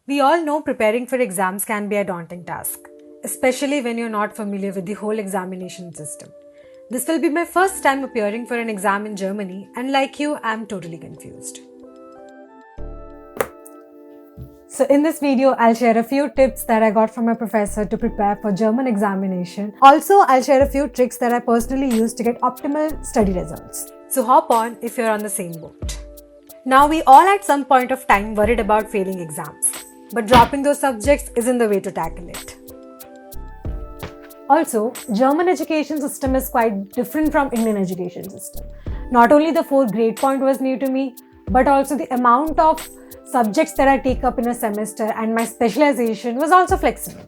We all know preparing for exams can be a daunting task, especially when you're not familiar with the whole examination system. This will be my first time appearing for an exam in Germany, and like you, I'm totally confused. So in this video, I'll share a few tips that I got from my professor to prepare for German examination. Also, I'll share a few tricks that I personally use to get optimal study results. So hop on if you're on the same boat. Now, we all at some point of time worried about failing exams, but dropping those subjects isn't the way to tackle it. Also, German education system is quite different from Indian education system. Not only the 4th grade point was new to me, but also the amount of subjects that I take up in a semester and my specialization was also flexible.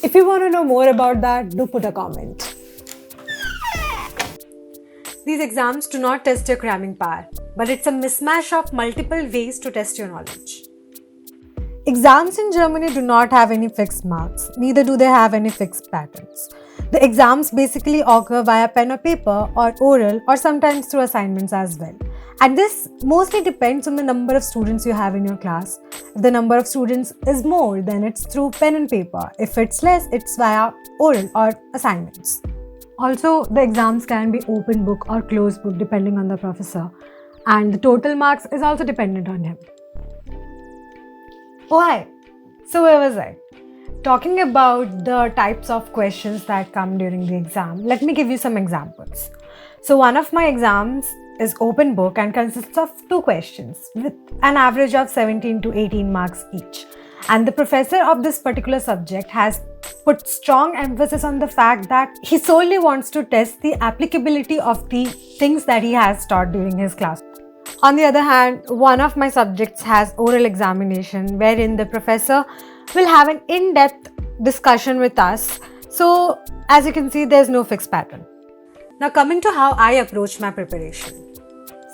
If you want to know more about that, do put a comment. These exams do not test your cramming power, but it's a mismatch of multiple ways to test your knowledge. Exams in Germany do not have any fixed marks, neither do they have any fixed patterns. The exams basically occur via pen or paper or oral or sometimes through assignments as well. And this mostly depends on the number of students you have in your class. If the number of students is more, then it's through pen and paper. If it's less, it's via oral or assignments. Also, the exams can be open book or closed book depending on the professor. And the total marks is also dependent on him. Oh hi! So where was I? Talking about the types of questions that come during the exam, let me give you some examples. So one of my exams is open book and consists of 2 questions with an average of 17 to 18 marks each. And the professor of this particular subject has put strong emphasis on the fact that he solely wants to test the applicability of the things that he has taught during his class. On the other hand, one of my subjects has oral examination wherein the professor will have an in-depth discussion with us. So as you can see, there's no fixed pattern. Now coming to how I approach my preparation.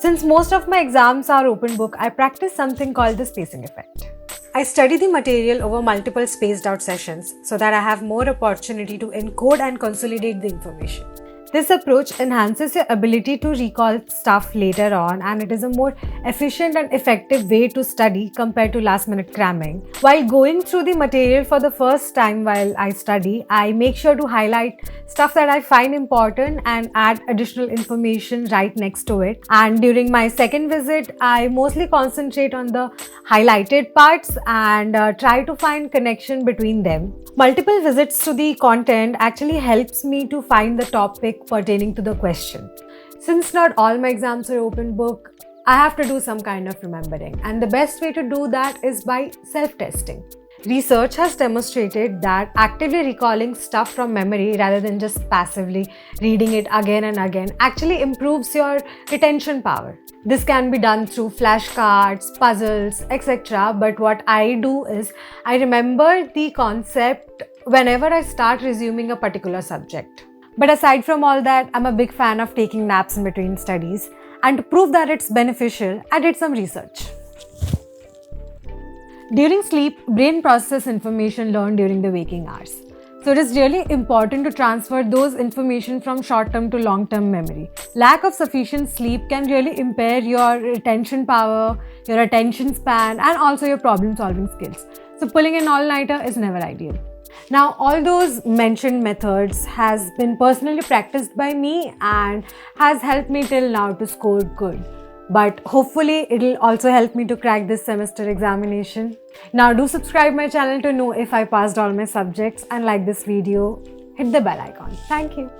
Since most of my exams are open book, I practice something called the spacing effect. I study the material over multiple spaced out sessions so that I have more opportunity to encode and consolidate the information. This approach enhances your ability to recall stuff later on, and it is a more efficient and effective way to study compared to last-minute cramming. While going through the material for the first time while I study, I make sure to highlight stuff that I find important and add additional information right next to it. And during my second visit, I mostly concentrate on the highlighted parts and try to find connection between them. Multiple visits to the content actually helps me to find the topic pertaining to the question. Since not all my exams are open book, I have to do some kind of remembering, and the best way to do that is by self-testing. Research has demonstrated that actively recalling stuff from memory rather than just passively reading it again and again actually improves your retention power. This can be done through flashcards, puzzles, etc. But what I do is I remember the concept whenever I start resuming a particular subject. But aside from all that, I'm a big fan of taking naps in between studies, and to prove that it's beneficial, I did some research. During sleep, brain processes information learned during the waking hours. So it is really important to transfer those information from short-term to long-term memory. Lack of sufficient sleep can really impair your retention power, your attention span, and also your problem-solving skills. So pulling an all-nighter is never ideal. Now, all those mentioned methods has been personally practiced by me and has helped me till now to score good. But hopefully it'll also help me to crack this semester examination. Now do subscribe my channel to know if I passed all my subjects, and like this video, hit the bell icon. Thank you.